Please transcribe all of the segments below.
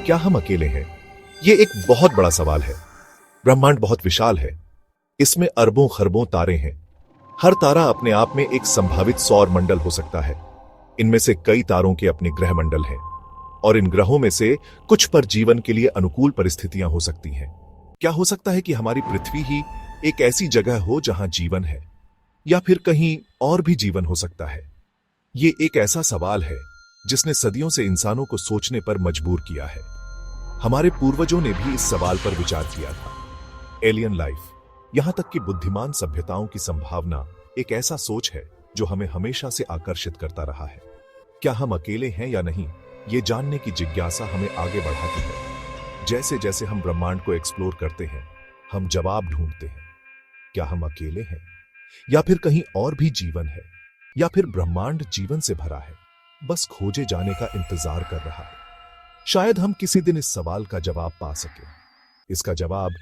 क्या हम अकेले हैं? ये एक बहुत बड़ा सवाल है। ब्रह्मांड बहुत विशाल है। इसमें अरबों खरबों तारे हैं। हर तारा अपने आप में एक संभावित सौर मंडल हो सकता है। इनमें से कई तारों के अपने ग्रह मंडल हैं और इन ग्रहों में से कुछ पर जीवन के लिए अनुकूल परिस्थितियां हो सकती हैं। क्या हो सकता है कि हमारी पृथ्वी ही एक ऐसी जगह हो जहां जीवन है, या फिर कहीं और भी जीवन हो सकता है? ये एक ऐसा सवाल है जिसने सदियों से इंसानों को सोचने पर मजबूर किया है। हमारे पूर्वजों ने भी इस सवाल पर विचार किया था। एलियन लाइफ, यहां तक कि बुद्धिमान सभ्यताओं की संभावना एक ऐसा सोच है जो हमें हमेशा से आकर्षित करता रहा है। क्या हम अकेले हैं या नहीं, ये जानने की जिज्ञासा हमें आगे बढ़ाती है। जैसे जैसे हम ब्रह्मांड को एक्सप्लोर करते हैं, हम जवाब ढूंढते हैं। क्या हम अकेले हैं, या फिर कहीं और भी जीवन है, या फिर ब्रह्मांड जीवन से भरा है, बस खोजे जाने का इंतजार कर रहा है। शायद हम किसी दिन इस सवाल का जवाब पा सके। इसका जवाब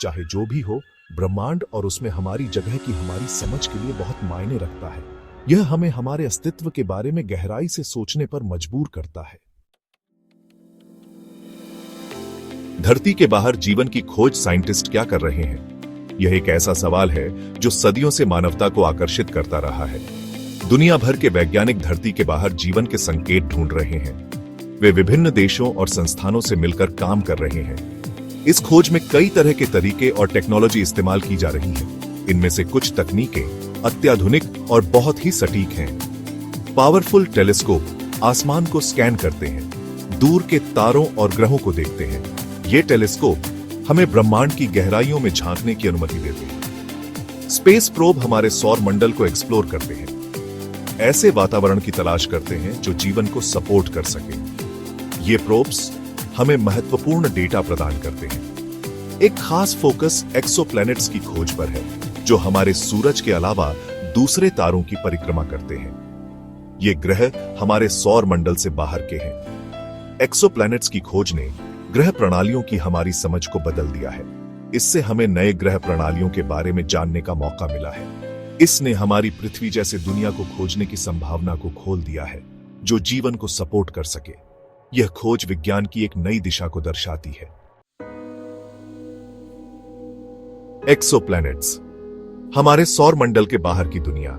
चाहे जो भी हो, ब्रह्मांड और उसमें हमारी जगह की हमारी समझ के लिए बहुत मायने रखता है। यह हमें हमारे अस्तित्व के बारे में गहराई से सोचने पर मजबूर करता है। धरती के बाहर जीवन की खोज साइंटिस्ट क्या कर रहे हैं? यह एक ऐसा सवाल है जो सदियों से मानवता को आकर्षित करता रहा है। दुनिया भर के वैज्ञानिक धरती के बाहर जीवन के संकेत ढूंढ रहे हैं। वे विभिन्न देशों और संस्थानों से मिलकर काम कर रहे हैं। इस खोज में कई तरह के तरीके और टेक्नोलॉजी इस्तेमाल की जा रही है। इनमें से कुछ तकनीकें अत्याधुनिक और बहुत ही सटीक हैं। पावरफुल टेलीस्कोप आसमान को स्कैन करते हैं, दूर के तारों और ग्रहों को देखते हैं। ये टेलीस्कोप हमें ब्रह्मांड की गहराइयों में झांकने की अनुमति देते हैं। स्पेस प्रोब हमारे सौर मंडल को एक्सप्लोर करते हैं, ऐसे वातावरण की तलाश करते हैं जो जीवन को सपोर्ट कर सके। ये प्रोब्स हमें महत्वपूर्ण डेटा प्रदान करते हैं। एक खास फोकस एक्सोप्लैनेट्स की खोज पर है, जो हमारे सूरज के अलावा दूसरे तारों की परिक्रमा करते हैं। ये ग्रह हमारे सौर मंडल से बाहर के हैं। एक्सोप्लैनेट्स की खोज ने ग्रह प्रणालियों की हमारी समझ को बदल दिया है। इससे हमें नए ग्रह प्रणालियों के बारे में जानने का मौका मिला है। इसने हमारी पृथ्वी जैसे दुनिया को खोजने की संभावना को खोल दिया है, जो जीवन को सपोर्ट कर सके। यह खोज विज्ञान की एक नई दिशा को दर्शाती है। एक्सोप्लैनेट्स, हमारे सौर मंडल के बाहर की दुनिया।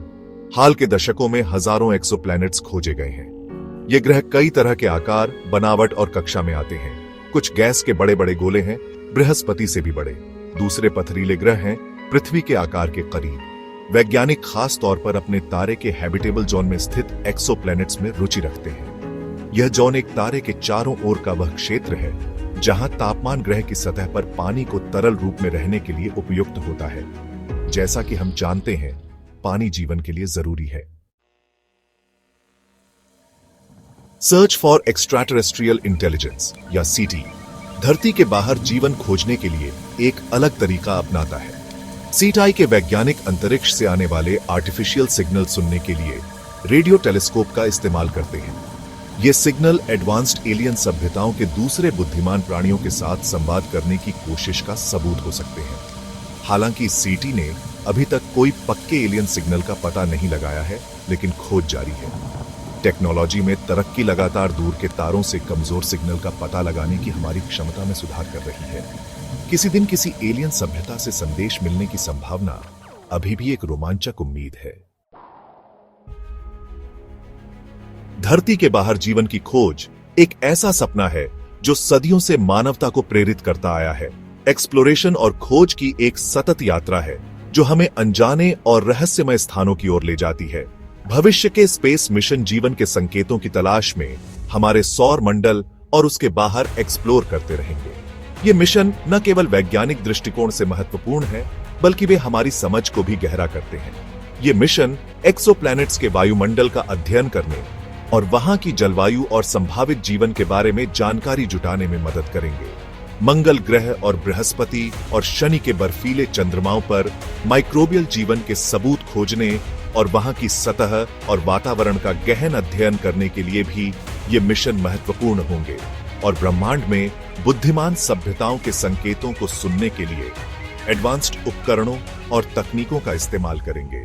हाल के दशकों में हजारों एक्सोप्लैनेट्स खोजे गए हैं। ये ग्रह कई तरह के आकार, बनावट और कक्षा में आते हैं। कुछ गैस के बड़े बड़े गोले हैं, बृहस्पति से भी बड़े। दूसरे पथरीले ग्रह हैं, पृथ्वी के आकार के करीब। वैज्ञानिक खास तौर पर अपने तारे के हैबिटेबल जोन में स्थित एक्सोप्लैनेट्स में रुचि रखते हैं। यह जोन एक तारे के चारों ओर का वह क्षेत्र है जहां तापमान ग्रह की सतह पर पानी को तरल रूप में रहने के लिए उपयुक्त होता है। जैसा कि हम जानते हैं, पानी जीवन के लिए जरूरी है। सर्च फॉर एक्स्ट्राटेरेस्ट्रियल इंटेलिजेंस या सीटी धरती के बाहर जीवन खोजने के लिए एक अलग तरीका अपनाता है। सीटाई के वैज्ञानिक अंतरिक्ष से आने वाले आर्टिफिशियल सिग्नल सुनने के लिए रेडियो टेलीस्कोप का इस्तेमाल करते हैं। ये सिग्नल एडवांस्ड एलियन सभ्यताओं के दूसरे बुद्धिमान प्राणियों के साथ संवाद करने की कोशिश का सबूत हो सकते हैं। हालांकि सीटी ने अभी तक कोई पक्के एलियन सिग्नल का पता नहीं लगाया है, लेकिन खोज जारी है। टेक्नोलॉजी में तरक्की लगातार दूर के तारों से कमजोर सिग्नल का पता लगाने की हमारी क्षमता में सुधार कर रही है। किसी दिन किसी एलियन सभ्यता से संदेश मिलने की संभावना अभी भी एक रोमांचक उम्मीद है। धरती के बाहर जीवन की खोज एक ऐसा सपना है जो सदियों से मानवता को प्रेरित करता आया है। एक्सप्लोरेशन और खोज की एक सतत यात्रा है जो हमें अनजाने और रहस्यमय स्थानों की ओर ले जाती है। भविष्य के स्पेस मिशन जीवन के संकेतों की तलाश में हमारे सौर मंडल और उसके बाहर एक्सप्लोर करते रहेंगे। ये मिशन न केवल वैज्ञानिक दृष्टिकोण से महत्वपूर्ण है, बल्कि वे हमारी समझ को भी गहरा करते हैं। ये मिशन एक्सोप्लैनेट्स के वायुमंडल का अध्ययन करने और वहां की जलवायु और संभावित जीवन के बारे में जानकारी जुटाने में मदद करेंगे। मंगल ग्रह और बृहस्पति और शनि के बर्फीले चंद्रमाओं पर माइक्रोबियल जीवन के सबूत खोजने और वहां की सतह और वातावरण का गहन अध्ययन करने के लिए भी ये मिशन महत्वपूर्ण होंगे और ब्रह्मांड में बुद्धिमान सभ्यताओं के संकेतों को सुनने के लिए एडवांस्ड उपकरणों और तकनीकों का इस्तेमाल करेंगे।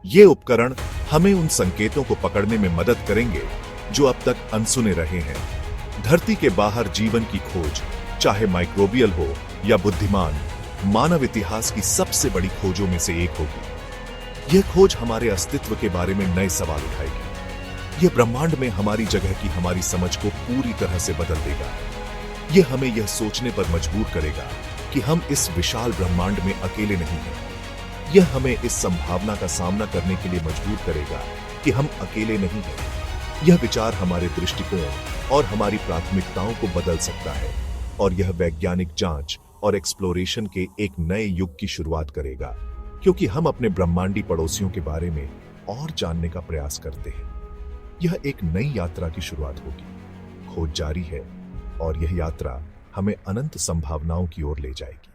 ये उपकरण हमें उन संकेतों को पकड़ने में मदद करेंगे जो अब तक अनसुने रहे हैं। धरती के बाहर जीवन की खोज, चाहे माइक्रोबियल हो या बुद्धिमान, मानव इतिहास की सबसे बड़ी खोजों में से एक होगी। यह खोज हमारे अस्तित्व के बारे में नए सवाल उठाएगी। यह ब्रह्मांड में हमारी जगह की हमारी समझ को पूरी तरह से बदल देगा। यह हमें यह सोचने पर मजबूर करेगा कि हम इस विशाल ब्रह्मांड में अकेले नहीं हैं। यह हमें इस संभावना का सामना करने के लिए मजबूर करेगा कि हम अकेले नहीं हैं। यह विचार हमारे दृष्टिकोण और हमारी प्राथमिकताओं को बदल सकता है और यह वैज्ञानिक जांच और एक्सप्लोरेशन के एक नए युग की शुरुआत करेगा, क्योंकि हम अपने ब्रह्मांडी पड़ोसियों के बारे में और जानने का प्रयास करते हैं। यह एक नई यात्रा की शुरुआत होगी। खोज जारी है और यह यात्रा हमें अनंत संभावनाओं की ओर ले जाएगी।